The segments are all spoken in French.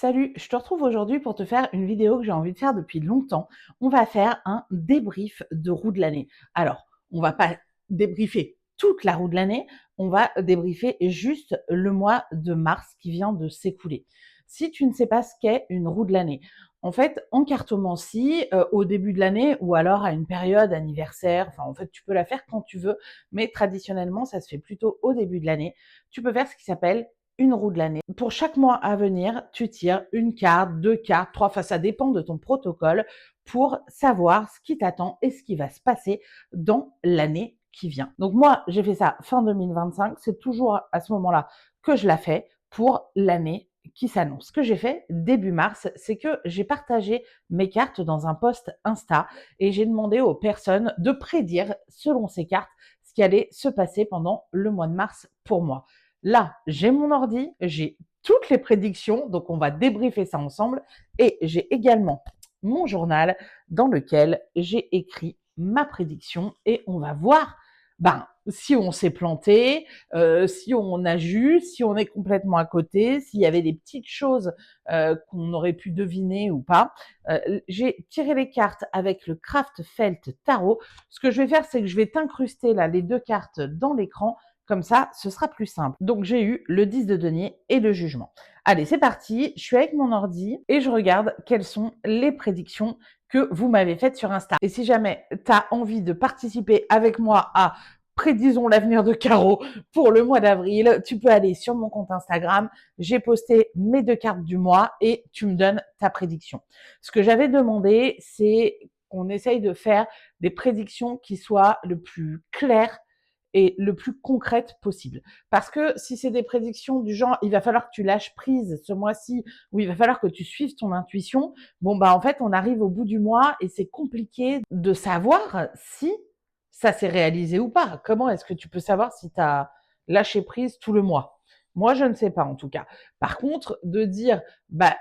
Salut, je te retrouve aujourd'hui pour te faire une vidéo que j'ai envie de faire depuis longtemps. On va faire un débrief de roue de l'année. Alors, on va pas débriefer toute la roue de l'année, on va débriefer juste le mois de mars qui vient de s'écouler. Si tu ne sais pas ce qu'est une roue de l'année, en fait, en cartomancie, au début de l'année ou alors à une période anniversaire, enfin en fait tu peux la faire quand tu veux, mais traditionnellement ça se fait plutôt au début de l'année. Tu peux faire ce qui s'appelle une roue de l'année. Pour chaque mois à venir, tu tires une carte, deux cartes, trois, enfin ça dépend de ton protocole pour savoir ce qui t'attend et ce qui va se passer dans l'année qui vient. Donc moi, j'ai fait ça fin 2025, c'est toujours à ce moment-là que je la fais pour l'année qui s'annonce. Ce que j'ai fait début mars, c'est que j'ai partagé mes cartes dans un post Insta et j'ai demandé aux personnes de prédire selon ces cartes ce qui allait se passer pendant le mois de mars pour moi. Là, j'ai mon ordi, j'ai toutes les prédictions, donc on va débriefer ça ensemble. Et j'ai également mon journal dans lequel j'ai écrit ma prédiction et on va voir si on s'est planté, si on a juste, si on est complètement à côté, s'il y avait des petites choses qu'on aurait pu deviner ou pas. J'ai tiré les cartes avec le Craft Felt Tarot. Ce que je vais faire, c'est que je vais t'incruster là les deux cartes dans l'écran. Comme ça, ce sera plus simple. Donc, j'ai eu le 10 de denier et le jugement. Allez, c'est parti. Je suis avec mon ordi et je regarde quelles sont les prédictions que vous m'avez faites sur Insta. Et si jamais tu as envie de participer avec moi à Prédisons l'avenir de Caro pour le mois d'avril, tu peux aller sur mon compte Instagram. J'ai posté mes deux cartes du mois et tu me donnes ta prédiction. Ce que j'avais demandé, c'est qu'on essaye de faire des prédictions qui soient le plus claires et le plus concrète possible. Parce que si c'est des prédictions du genre, il va falloir que tu lâches prise ce mois-ci, ou il va falloir que tu suives ton intuition, en fait, on arrive au bout du mois et c'est compliqué de savoir si ça s'est réalisé ou pas. Comment est-ce que tu peux savoir si tu as lâché prise tout le mois? Moi, je ne sais pas en tout cas. Par contre, de dire,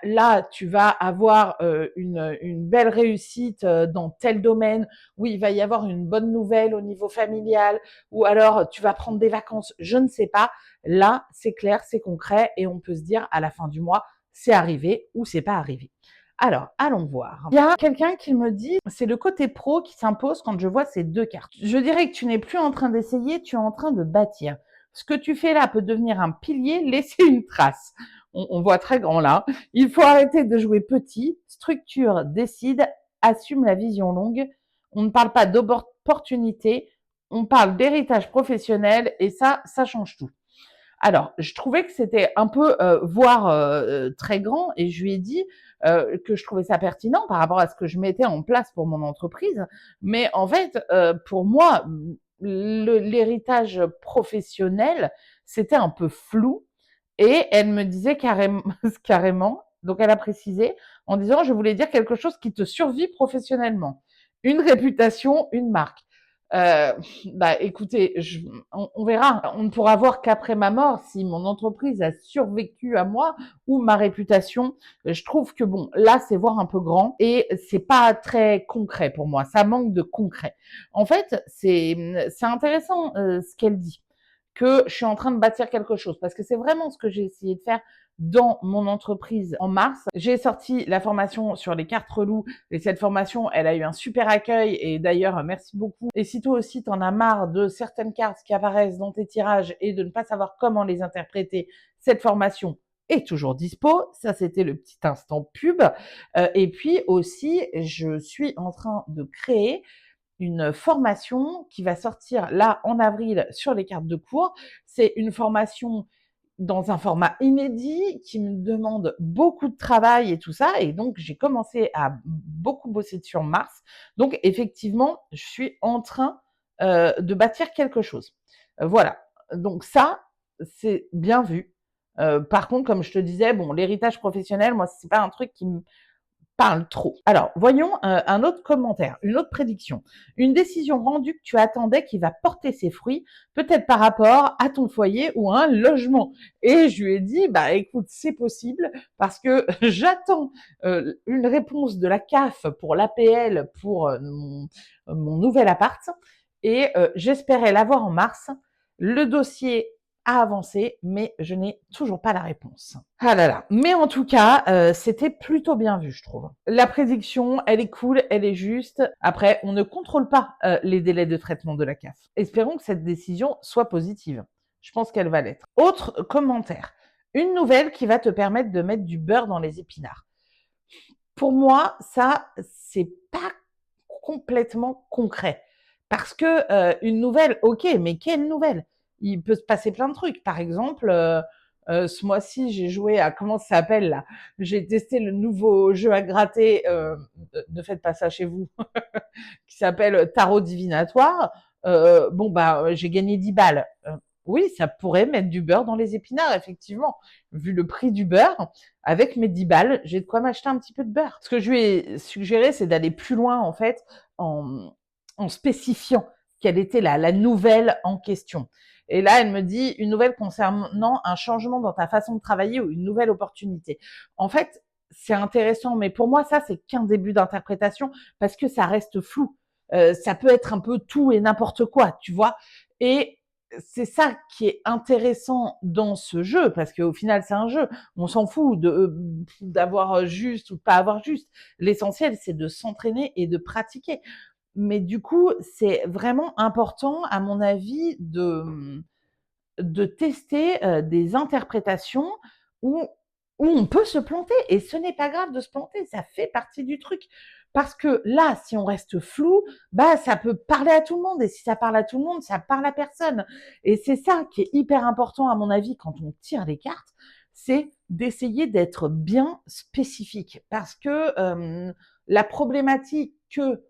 là, tu vas avoir une belle réussite dans tel domaine, où il va y avoir une bonne nouvelle au niveau familial, ou alors tu vas prendre des vacances, je ne sais pas. Là, c'est clair, c'est concret et on peut se dire à la fin du mois, c'est arrivé ou c'est pas arrivé. Alors, allons voir. Il y a quelqu'un qui me dit, c'est le côté pro qui s'impose quand je vois ces deux cartes. Je dirais que tu n'es plus en train d'essayer, tu es en train de bâtir. Ce que tu fais là peut devenir un pilier, laisser une trace. On voit très grand là. Il faut arrêter de jouer petit, structure, décide, assume la vision longue. On ne parle pas d'opportunité, on parle d'héritage professionnel et ça change tout. Alors, je trouvais que c'était un peu, voire très grand et je lui ai dit que je trouvais ça pertinent par rapport à ce que je mettais en place pour mon entreprise. Mais en fait, pour moi, l'héritage professionnel, c'était un peu flou et elle me disait carrément, carrément, donc elle a précisé en disant, je voulais dire quelque chose qui te survit professionnellement. Une réputation, une marque. Euh, écoutez, on verra. On ne pourra voir qu'après ma mort si mon entreprise a survécu à moi ou ma réputation. Je trouve que bon, là, c'est voir un peu grand et c'est pas très concret pour moi. Ça manque de concret. En fait, c'est intéressant ce qu'elle dit, que je suis en train de bâtir quelque chose parce que c'est vraiment ce que j'ai essayé de faire dans mon entreprise en mars. J'ai sorti la formation sur les cartes reloues et cette formation, elle a eu un super accueil et d'ailleurs, merci beaucoup. Et si toi aussi, t'en as marre de certaines cartes qui apparaissent dans tes tirages et de ne pas savoir comment les interpréter, cette formation est toujours dispo. Ça, c'était le petit instant pub. Et puis aussi, je suis en train de créer une formation qui va sortir là en avril sur les cartes de cours. C'est une formation dans un format inédit qui me demande beaucoup de travail et tout ça. Et donc, j'ai commencé à beaucoup bosser dessus en mars. Donc, effectivement, je suis en train de bâtir quelque chose. Voilà. Donc ça, c'est bien vu. Par contre, comme je te disais, bon, l'héritage professionnel, moi, c'est pas un truc qui me parle trop. Alors, voyons un autre commentaire, une autre prédiction. Une décision rendue que tu attendais qui va porter ses fruits, peut-être par rapport à ton foyer ou à un logement. Et je lui ai dit, écoute, c'est possible parce que j'attends une réponse de la CAF pour l'APL pour mon nouvel appart et j'espérais l'avoir en mars. Le dossier à avancer, mais je n'ai toujours pas la réponse. Ah là là. Mais en tout cas, c'était plutôt bien vu, je trouve. La prédiction, elle est cool, elle est juste. Après, on ne contrôle pas les délais de traitement de la CAF. Espérons que cette décision soit positive. Je pense qu'elle va l'être. Autre commentaire. Une nouvelle qui va te permettre de mettre du beurre dans les épinards. Pour moi, ça, c'est pas complètement concret. Parce que une nouvelle, ok, mais quelle nouvelle? Il peut se passer plein de trucs. Par exemple, ce mois-ci, j'ai joué à comment ça s'appelle là? J'ai testé le nouveau jeu à gratter. Ne faites pas ça chez vous, qui s'appelle Tarot Divinatoire. Bon bah, j'ai gagné 10 balles. Oui, ça pourrait mettre du beurre dans les épinards, effectivement. Vu le prix du beurre, avec mes 10 balles, j'ai de quoi m'acheter un petit peu de beurre. Ce que je lui ai suggéré, c'est d'aller plus loin, en fait, en, en spécifiant quelle était la nouvelle en question. Et là, elle me dit une nouvelle concernant un changement dans ta façon de travailler ou une nouvelle opportunité. En fait, c'est intéressant, mais pour moi, ça, c'est qu'un début d'interprétation parce que ça reste flou. Ça peut être un peu tout et n'importe quoi, tu vois. Et c'est ça qui est intéressant dans ce jeu, parce qu'au final, c'est un jeu. On s'en fout d'avoir juste ou de pas avoir juste. L'essentiel, c'est de s'entraîner et de pratiquer. Mais du coup, c'est vraiment important, à mon avis, de tester des interprétations où, où on peut se planter. Et ce n'est pas grave de se planter, ça fait partie du truc. Parce que là, si on reste flou, bah ça peut parler à tout le monde. Et si ça parle à tout le monde, ça parle à personne. Et c'est ça qui est hyper important, à mon avis, quand on tire les cartes, c'est d'essayer d'être bien spécifique. Parce que la problématique que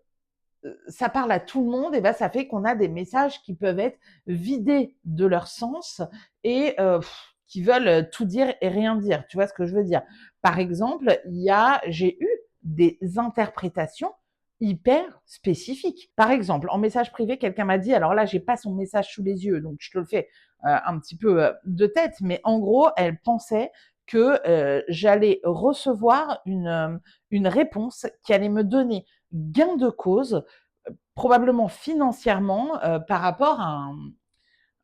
ça parle à tout le monde, et ben ça fait qu'on a des messages qui peuvent être vidés de leur sens et qui veulent tout dire et rien dire. Tu vois ce que je veux dire? Par exemple, j'ai eu des interprétations hyper spécifiques. Par exemple, en message privé, quelqu'un m'a dit, alors là, j'ai pas son message sous les yeux, donc je te le fais un petit peu de tête, mais en gros, elle pensait que j'allais recevoir une réponse qui allait me donner gain de cause, probablement financièrement, par rapport à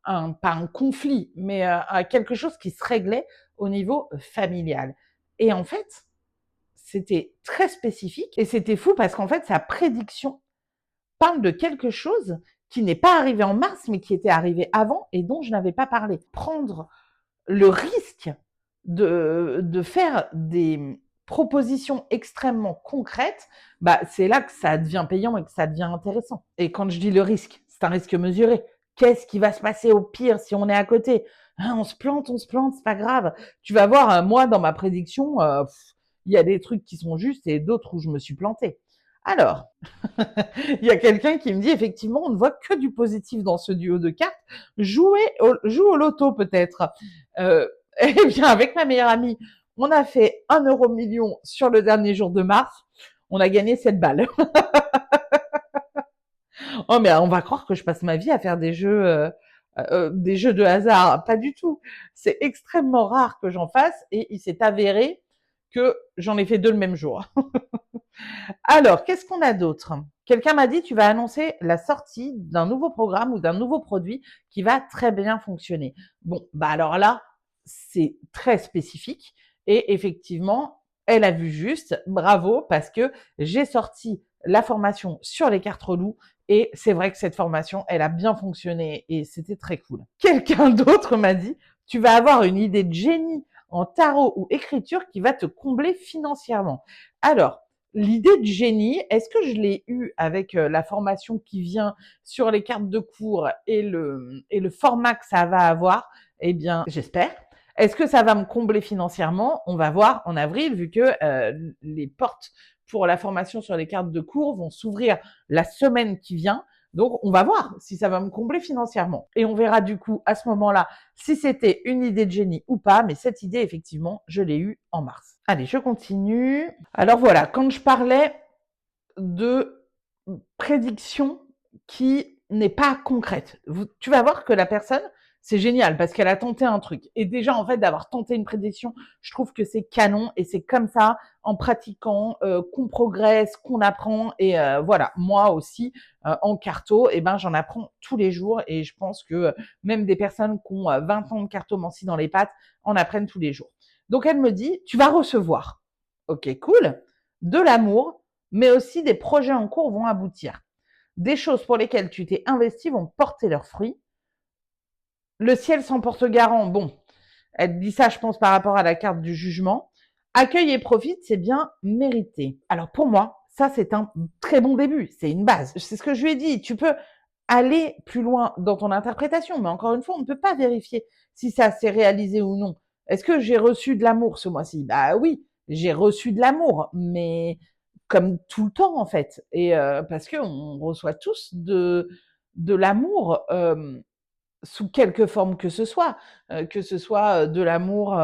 pas un conflit, mais à quelque chose qui se réglait au niveau familial. Et en fait, c'était très spécifique et c'était fou parce qu'en fait, sa prédiction parle de quelque chose qui n'est pas arrivé en mars, mais qui était arrivé avant et dont je n'avais pas parlé. Prendre le risque de faire des propositions extrêmement concrètes, bah, c'est là que ça devient payant et que ça devient intéressant. Et quand je dis le risque, c'est un risque mesuré. Qu'est-ce qui va se passer au pire si on est à côté? On se plante, c'est pas grave. Tu vas voir, moi, dans ma prédiction, il y a des trucs qui sont justes et d'autres où je me suis plantée. Alors, il y a quelqu'un qui me dit effectivement, on ne voit que du positif dans ce duo de cartes. Joue au loto peut-être. Eh bien, avec ma meilleure amie, on a fait 1 € million sur le dernier jour de mars. On a gagné 7 balles. Oh, mais on va croire que je passe ma vie à faire des jeux de hasard. Pas du tout. C'est extrêmement rare que j'en fasse et il s'est avéré que j'en ai fait 2 le même jour. Alors, qu'est-ce qu'on a d'autre? Quelqu'un m'a dit, tu vas annoncer la sortie d'un nouveau programme ou d'un nouveau produit qui va très bien fonctionner. Bon, bah alors là, c'est très spécifique et effectivement, elle a vu juste, bravo, parce que j'ai sorti la formation sur les cartes reloues et c'est vrai que cette formation, elle a bien fonctionné et c'était très cool. Quelqu'un d'autre m'a dit, tu vas avoir une idée de génie en tarot ou écriture qui va te combler financièrement. Alors, l'idée de génie, est-ce que je l'ai eu avec la formation qui vient sur les cartes de cours et le format que ça va avoir? Eh bien, j'espère. Est-ce que ça va me combler financièrement? On va voir en avril, vu que les portes pour la formation sur les cartes de cours vont s'ouvrir la semaine qui vient. Donc, on va voir si ça va me combler financièrement. Et on verra du coup à ce moment-là si c'était une idée de génie ou pas. Mais cette idée, effectivement, je l'ai eue en mars. Allez, je continue. Alors voilà, quand je parlais de prédiction qui n'est pas concrète, tu vas voir que la personne, c'est génial parce qu'elle a tenté un truc. Et déjà, en fait, d'avoir tenté une prédiction, je trouve que c'est canon et c'est comme ça, en pratiquant, qu'on progresse, qu'on apprend. Et voilà, moi aussi, en carto, eh ben, j'en apprends tous les jours et je pense que même des personnes qui ont 20 ans de cartomancie dans les pattes en apprennent tous les jours. Donc, elle me dit, tu vas recevoir, ok, cool, de l'amour, mais aussi des projets en cours vont aboutir. Des choses pour lesquelles tu t'es investi vont porter leurs fruits. Le ciel s'en porte garant. Bon, elle dit ça, je pense, par rapport à la carte du jugement. Accueille et profite, c'est bien mérité. Alors pour moi, ça, c'est un très bon début. C'est une base. C'est ce que je lui ai dit. Tu peux aller plus loin dans ton interprétation, mais encore une fois, on ne peut pas vérifier si ça s'est réalisé ou non. Est-ce que j'ai reçu de l'amour ce mois-ci? Bah oui, j'ai reçu de l'amour, mais comme tout le temps en fait. Et parce que on reçoit tous de l'amour. Sous quelque forme que ce soit de l'amour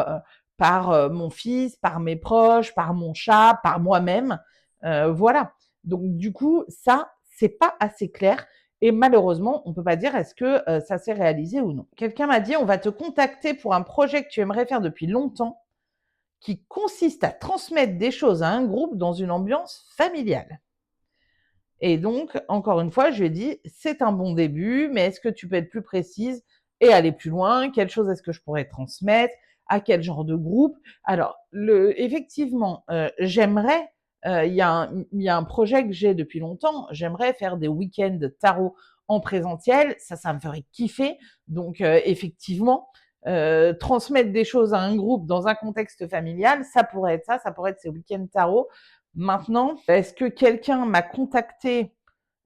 par mon fils, par mes proches, par mon chat, par moi-même, voilà. Donc du coup, ça, c'est pas assez clair et malheureusement, on peut pas dire est-ce que ça s'est réalisé ou non. Quelqu'un m'a dit on va te contacter pour un projet que tu aimerais faire depuis longtemps, qui consiste à transmettre des choses à un groupe dans une ambiance familiale. Et donc, encore une fois, je lui ai dit, c'est un bon début, mais est-ce que tu peux être plus précise et aller plus loin? Quelle chose est-ce que je pourrais transmettre? À quel genre de groupe? Alors, effectivement, j'aimerais, il y a un projet que j'ai depuis longtemps, j'aimerais faire des week-ends tarot en présentiel, ça me ferait kiffer. Donc, effectivement, transmettre des choses à un groupe dans un contexte familial, ça pourrait être ça pourrait être ces week-ends tarot. Maintenant, est-ce que quelqu'un m'a contacté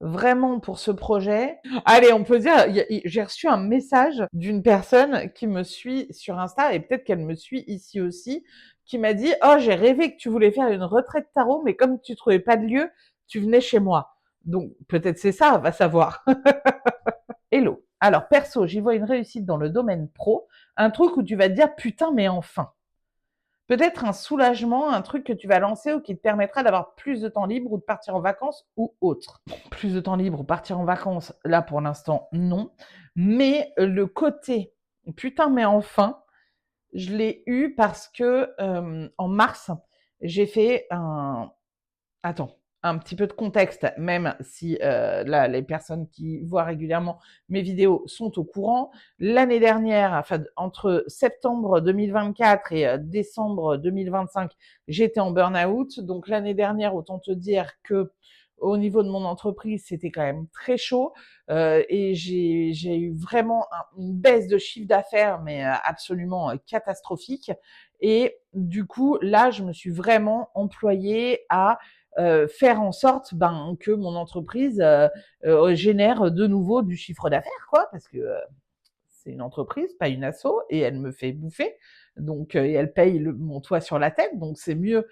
vraiment pour ce projet? Allez, on peut dire, j'ai reçu un message d'une personne qui me suit sur Insta et peut-être qu'elle me suit ici aussi, qui m'a dit, oh, j'ai rêvé que tu voulais faire une retraite tarot, mais comme tu trouvais pas de lieu, tu venais chez moi. Donc, peut-être c'est ça, va savoir. Hello. Alors, perso, j'y vois une réussite dans le domaine pro, un truc où tu vas te dire, putain, mais enfin. Peut-être un soulagement, un truc que tu vas lancer ou qui te permettra d'avoir plus de temps libre ou de partir en vacances ou autre. Plus de temps libre ou partir en vacances, là pour l'instant, non. Mais le côté putain, mais enfin, je l'ai eu parce que en mars, j'ai fait un. Attends, un petit peu de contexte, même si là, les personnes qui voient régulièrement mes vidéos sont au courant. L'année dernière, enfin, entre septembre 2024 et décembre 2025, j'étais en burn-out. Donc l'année dernière, autant te dire que au niveau de mon entreprise, c'était quand même très chaud et j'ai eu vraiment une baisse de chiffre d'affaires, mais absolument catastrophique. Et du coup, là, je me suis vraiment employée à faire en sorte que mon entreprise génère de nouveau du chiffre d'affaires, quoi, parce que c'est une entreprise, pas une asso, et elle me fait bouffer. Donc, et elle paye mon toit sur la tête, donc c'est mieux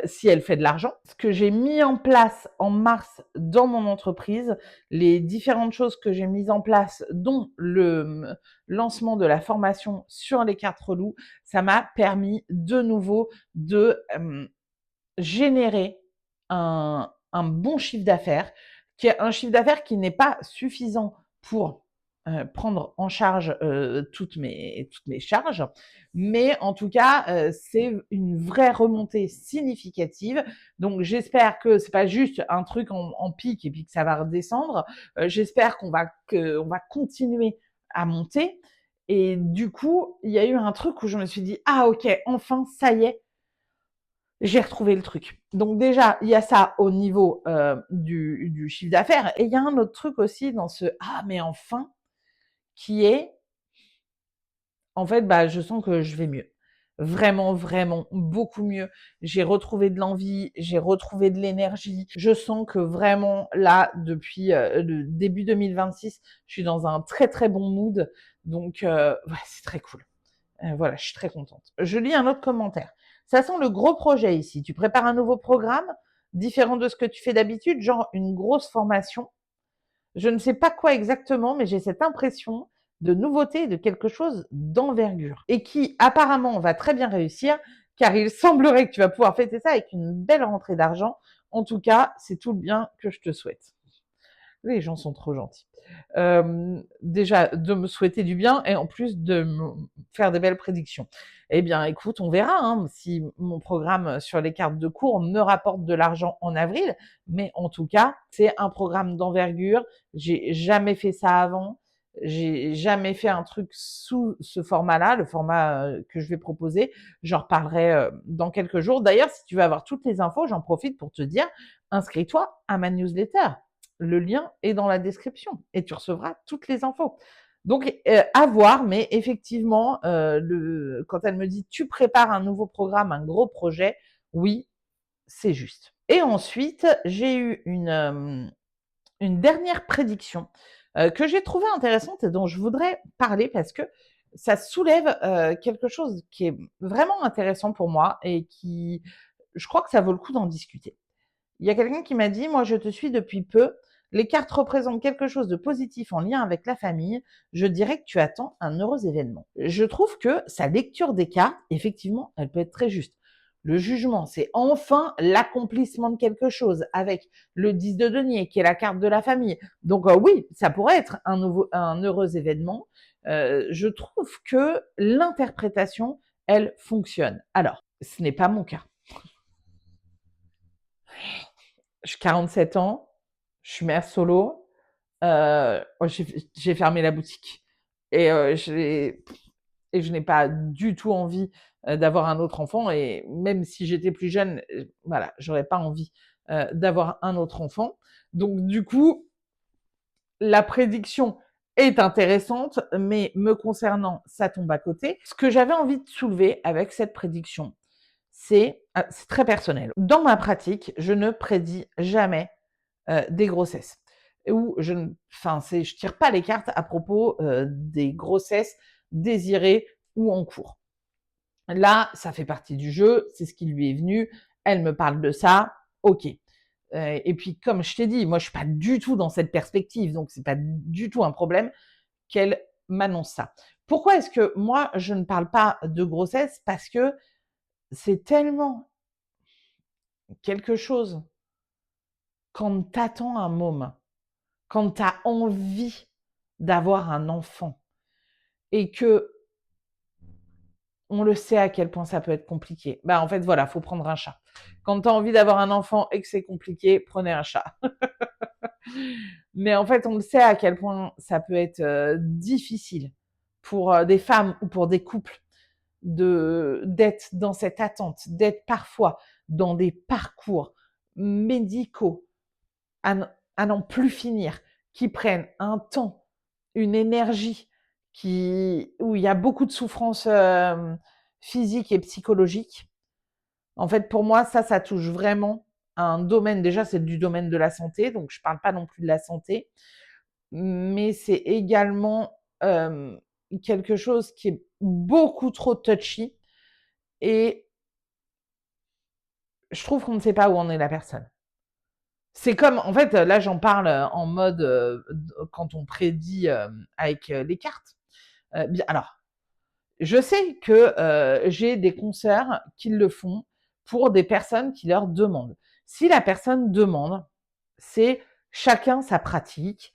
si elle fait de l'argent. Ce que j'ai mis en place en mars dans mon entreprise, les différentes choses que j'ai mises en place, dont le lancement de la formation sur les cartes reloues, ça m'a permis de nouveau de générer un bon chiffre d'affaires, qui est un chiffre d'affaires qui n'est pas suffisant pour prendre en charge toutes mes charges, mais en tout cas, c'est une vraie remontée significative. Donc, j'espère que c'est pas juste un truc en pic et puis que ça va redescendre. J'espère qu'on va continuer à monter. Et du coup, il y a eu un truc où je me suis dit, ah ok, enfin, ça y est, j'ai retrouvé le truc. Donc déjà, il y a ça au niveau du chiffre d'affaires. Et il y a un autre truc aussi dans ce ah mais enfin qui est en fait je sens que je vais mieux. Vraiment, vraiment, beaucoup mieux. J'ai retrouvé de l'envie, j'ai retrouvé de l'énergie. Je sens que vraiment, là, depuis le début 2026, je suis dans un très, très bon mood. Donc, ouais, c'est très cool. Voilà, je suis très contente. Je lis un autre commentaire. Ça sent le gros projet ici. Tu prépares un nouveau programme, différent de ce que tu fais d'habitude, genre une grosse formation. Je ne sais pas quoi exactement, mais j'ai cette impression de nouveauté, de quelque chose d'envergure. Et qui apparemment va très bien réussir, car il semblerait que tu vas pouvoir fêter ça avec une belle rentrée d'argent. En tout cas, c'est tout le bien que je te souhaite. Les gens sont trop gentils. Déjà, de me souhaiter du bien et en plus de me faire des belles prédictions. Eh bien, écoute, on verra hein, si mon programme sur les cartes de cours me rapporte de l'argent en avril. Mais en tout cas, c'est un programme d'envergure. J'ai jamais fait ça avant. J'ai jamais fait un truc sous ce format-là, le format que je vais proposer. J'en reparlerai dans quelques jours. D'ailleurs, si tu veux avoir toutes les infos, j'en profite pour te dire, inscris-toi à ma newsletter. Le lien est dans la description et tu recevras toutes les infos. Donc, à voir, mais effectivement, quand elle me dit tu prépares un nouveau programme, un gros projet, oui, c'est juste. Et ensuite, j'ai eu une dernière prédiction que j'ai trouvée intéressante et dont je voudrais parler parce que ça soulève quelque chose qui est vraiment intéressant pour moi et qui, je crois que ça vaut le coup d'en discuter. Il y a quelqu'un qui m'a dit, moi je te suis depuis peu, les cartes représentent quelque chose de positif en lien avec la famille, je dirais que tu attends un heureux événement. Je trouve que sa lecture des cartes, effectivement, elle peut être très juste. Le jugement, c'est enfin l'accomplissement de quelque chose avec le 10 de denier qui est la carte de la famille. Donc oui, ça pourrait être un heureux événement. Je trouve que l'interprétation, elle fonctionne. Alors, ce n'est pas mon cas. J'ai 47 ans, je suis mère solo, j'ai fermé la boutique et je n'ai pas du tout envie d'avoir un autre enfant et même si j'étais plus jeune, voilà, j'aurais pas envie d'avoir un autre enfant. Donc du coup, la prédiction est intéressante, mais me concernant, ça tombe à côté. Ce que j'avais envie de soulever avec cette prédiction, c'est très personnel. Dans ma pratique, je ne prédis jamais des grossesses. Où je tire pas les cartes à propos des grossesses désirées ou en cours. Là, ça fait partie du jeu, c'est ce qui lui est venu. Elle me parle de ça, ok. Et puis, comme je t'ai dit, moi, je suis pas du tout dans cette perspective, donc c'est pas du tout un problème qu'elle m'annonce ça. Pourquoi est-ce que moi, je ne parle pas de grossesse? Parce que c'est tellement quelque chose quand t'attends un môme, quand tu as envie d'avoir un enfant et que on le sait à quel point ça peut être compliqué. Bah en fait voilà, faut prendre un chat. Quand tu as envie d'avoir un enfant et que c'est compliqué, prenez un chat. Mais en fait, on le sait à quel point ça peut être difficile pour des femmes ou pour des couples d'être dans cette attente, d'être parfois dans des parcours médicaux à n'en plus finir, qui prennent un temps, une énergie où il y a beaucoup de souffrance physique et psychologique. En fait, pour moi, ça touche vraiment un domaine. Déjà, c'est du domaine de la santé, donc je parle pas non plus de la santé, mais c'est également quelque chose qui est beaucoup trop touchy et je trouve qu'on ne sait pas où en est la personne. C'est comme, en fait, là, j'en parle en mode quand on prédit avec les cartes. Alors, je sais que j'ai des concerts qui le font pour des personnes qui leur demandent. Si la personne demande, c'est chacun sa pratique.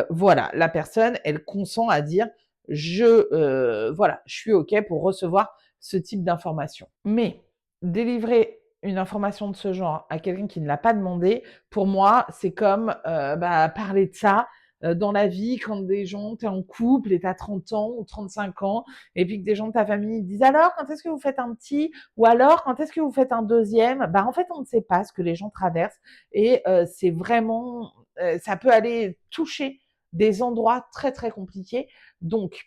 Voilà, la personne, elle consent à dire voilà, je suis OK pour recevoir ce type d'information. Mais délivrer une information de ce genre à quelqu'un qui ne l'a pas demandé, pour moi, c'est comme parler de ça dans la vie quand des gens, tu es en couple et tu as 30 ans ou 35 ans, et puis que des gens de ta famille disent alors quand est-ce que vous faites un petit ou alors quand est-ce que vous faites un deuxième, bah en fait on ne sait pas ce que les gens traversent et c'est vraiment ça peut aller toucher des endroits très très compliqués. Donc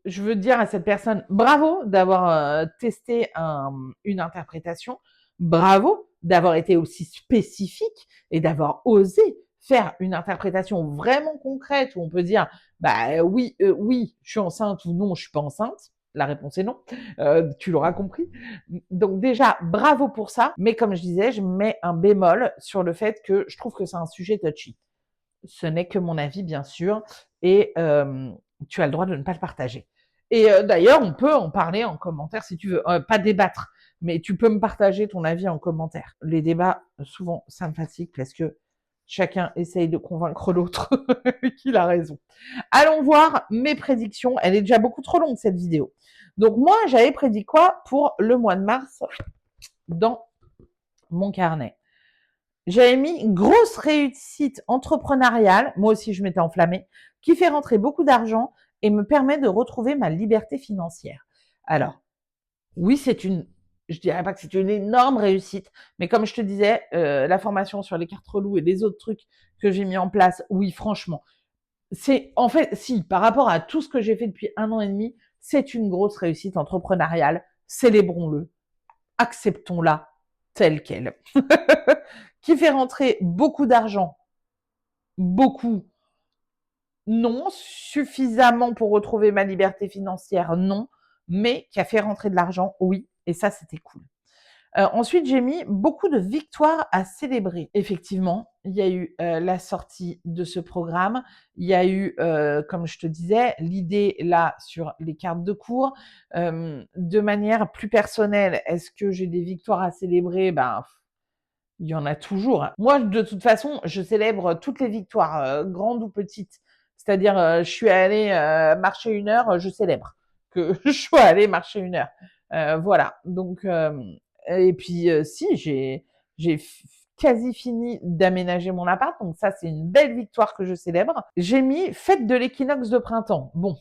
je veux dire à cette personne bravo d'avoir testé une interprétation, bravo d'avoir été aussi spécifique et d'avoir osé faire une interprétation vraiment concrète où on peut dire bah oui, oui, je suis enceinte ou non, je suis pas enceinte. La réponse est non. Tu l'auras compris. Donc déjà, bravo pour ça. Mais comme je disais, je mets un bémol sur le fait que je trouve que c'est un sujet touchy. Ce n'est que mon avis, bien sûr, et tu as le droit de ne pas le partager. Et d'ailleurs, on peut en parler en commentaire si tu veux. Pas débattre, mais tu peux me partager ton avis en commentaire. Les débats, souvent, ça me fatigue parce que Chacun essaye de convaincre l'autre qu'il a raison. Allons voir mes prédictions. Elle est déjà beaucoup trop longue, cette vidéo. Donc moi, j'avais prédit quoi pour le mois de mars dans mon carnet? J'avais mis grosse réussite entrepreneuriale, moi aussi je m'étais enflammée, qui fait rentrer beaucoup d'argent et me permet de retrouver ma liberté financière. Alors, oui, je dirais pas que c'est une énorme réussite, mais comme je te disais, la formation sur les cartes reloues et les autres trucs que j'ai mis en place, oui, franchement, c'est en fait, si, par rapport à tout ce que j'ai fait depuis 1 an et demi, c'est une grosse réussite entrepreneuriale. Célébrons-le, acceptons-la telle qu'elle. Qui fait rentrer beaucoup d'argent, beaucoup, non, suffisamment pour retrouver ma liberté financière, non, mais qui a fait rentrer de l'argent, oui, et ça, c'était cool. Ensuite, j'ai mis beaucoup de victoires à célébrer. Effectivement, il y a eu la sortie de ce programme. Il y a eu, comme je te disais, l'idée là sur les cartes de cours. De manière plus personnelle, est-ce que j'ai des victoires à célébrer? Ben, il y en a toujours. Moi, de toute façon, je célèbre toutes les victoires, grandes ou petites. C'est-à-dire, je suis allée marcher 1 heure, je célèbre que je sois allée marcher 1 heure. Voilà. Donc, et puis, si, j'ai quasi fini d'aménager mon appart, donc ça, c'est une belle victoire que je célèbre. J'ai mis fête de l'équinoxe de printemps. Bon,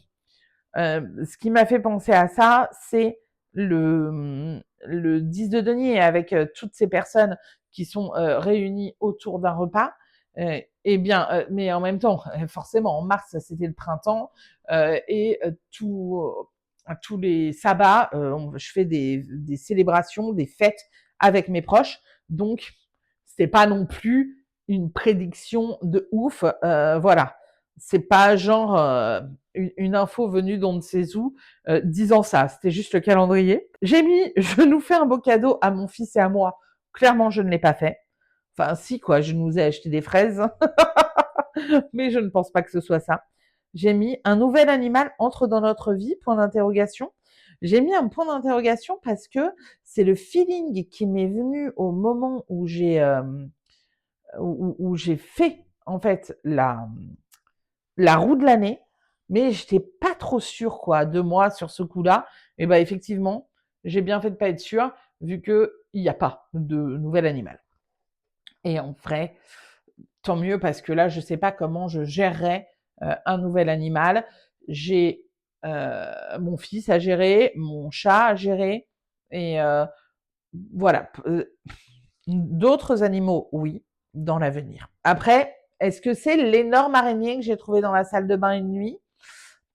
ce qui m'a fait penser à ça, c'est le 10 de denier avec toutes ces personnes qui sont réunies autour d'un repas. Eh bien, mais en même temps, forcément, en mars, c'était le printemps et tous les sabbats, je fais des célébrations, des fêtes avec mes proches. Donc, c'est pas non plus une prédiction de ouf. Voilà, c'est pas genre une info venue d'on ne sait où disant ça. C'était juste le calendrier. J'ai mis, je nous fais un beau cadeau à mon fils et à moi. Clairement, je ne l'ai pas fait. Enfin, si, quoi, je nous ai acheté des fraises. Mais je ne pense pas que ce soit ça. J'ai mis un nouvel animal entre dans notre vie, point d'interrogation. J'ai mis un point d'interrogation parce que c'est le feeling qui m'est venu au moment où j'ai fait, en fait, la roue de l'année, mais j'étais pas trop sûre, quoi, de moi sur ce coup-là. Et ben, effectivement, j'ai bien fait de pas être sûre, vu qu'il n'y a pas de nouvel animal. Et en vrai, tant mieux parce que là, je sais pas comment je gérerais un nouvel animal. J'ai mon fils à gérer, mon chat à gérer, et voilà. D'autres animaux, oui, dans l'avenir. Après, est-ce que c'est l'énorme araignée que j'ai trouvée dans la salle de bain une nuit?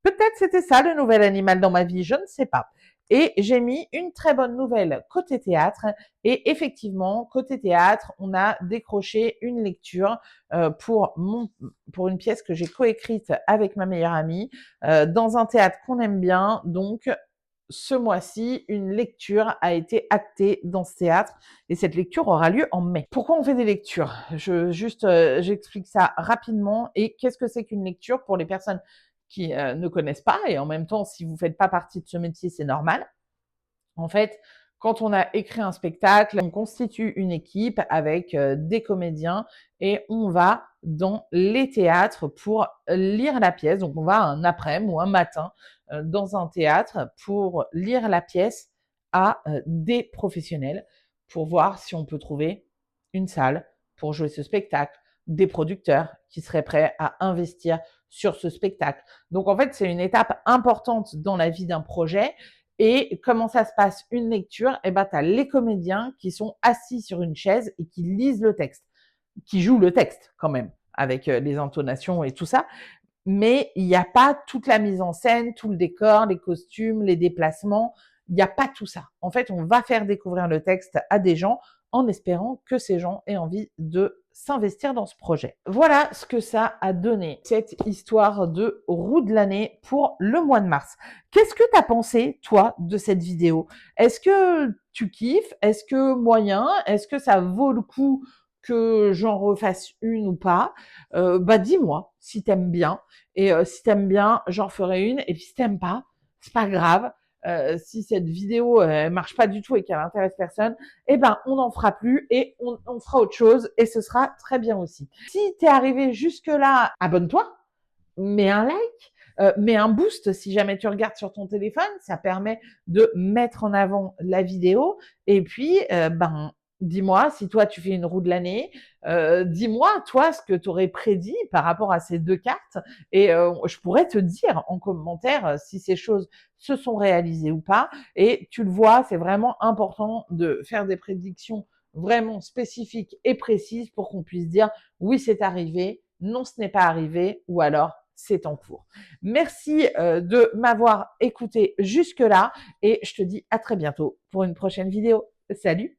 Peut-être c'était ça le nouvel animal dans ma vie, je ne sais pas. Et j'ai mis une très bonne nouvelle côté théâtre. Et effectivement, côté théâtre, on a décroché une lecture pour une pièce que j'ai coécrite avec ma meilleure amie dans un théâtre qu'on aime bien. Donc, ce mois-ci, une lecture a été actée dans ce théâtre et cette lecture aura lieu en mai. Pourquoi on fait des lectures? J'explique ça rapidement. Et qu'est-ce que c'est qu'une lecture pour les personnes qui ne connaissent pas, et en même temps, si vous ne faites pas partie de ce métier, c'est normal. En fait, quand on a écrit un spectacle, on constitue une équipe avec des comédiens et on va dans les théâtres pour lire la pièce. Donc, on va un après-midi ou un matin dans un théâtre pour lire la pièce à des professionnels pour voir si on peut trouver une salle pour jouer ce spectacle, des producteurs qui seraient prêts à investir sur ce spectacle. Donc, en fait, c'est une étape importante dans la vie d'un projet. Et comment ça se passe une lecture? Eh ben, tu as les comédiens qui sont assis sur une chaise et qui lisent le texte, qui jouent le texte quand même, avec les intonations et tout ça. Mais il n'y a pas toute la mise en scène, tout le décor, les costumes, les déplacements. Il n'y a pas tout ça. En fait, on va faire découvrir le texte à des gens en espérant que ces gens aient envie de s'investir dans ce projet. Voilà ce que ça a donné, cette histoire de roue de l'année pour le mois de mars. Qu'est-ce que tu as pensé, toi, de cette vidéo? Est-ce que tu kiffes? Est-ce que moyen? Est-ce que ça vaut le coup que j'en refasse une ou pas? Bah dis-moi si t'aimes bien. Et si t'aimes bien, j'en ferai une. Et puis si t'aimes pas, c'est pas grave. si cette vidéo elle marche pas du tout et qu'elle intéresse personne, eh ben on n'en fera plus et on fera autre chose et ce sera très bien aussi. Si tu es arrivé jusque-là, abonne-toi, mets un like, mets un boost si jamais tu regardes sur ton téléphone, ça permet de mettre en avant la vidéo et puis, ben, dis-moi si toi tu fais une roue de l'année, dis-moi toi ce que tu aurais prédit par rapport à ces 2 cartes et je pourrais te dire en commentaire, si ces choses se sont réalisées ou pas et tu le vois, c'est vraiment important de faire des prédictions vraiment spécifiques et précises pour qu'on puisse dire: «Oui, c'est arrivé, non, ce n'est pas arrivé» ou alors c'est en cours. Merci de m'avoir écouté jusque-là et je te dis à très bientôt pour une prochaine vidéo. Salut!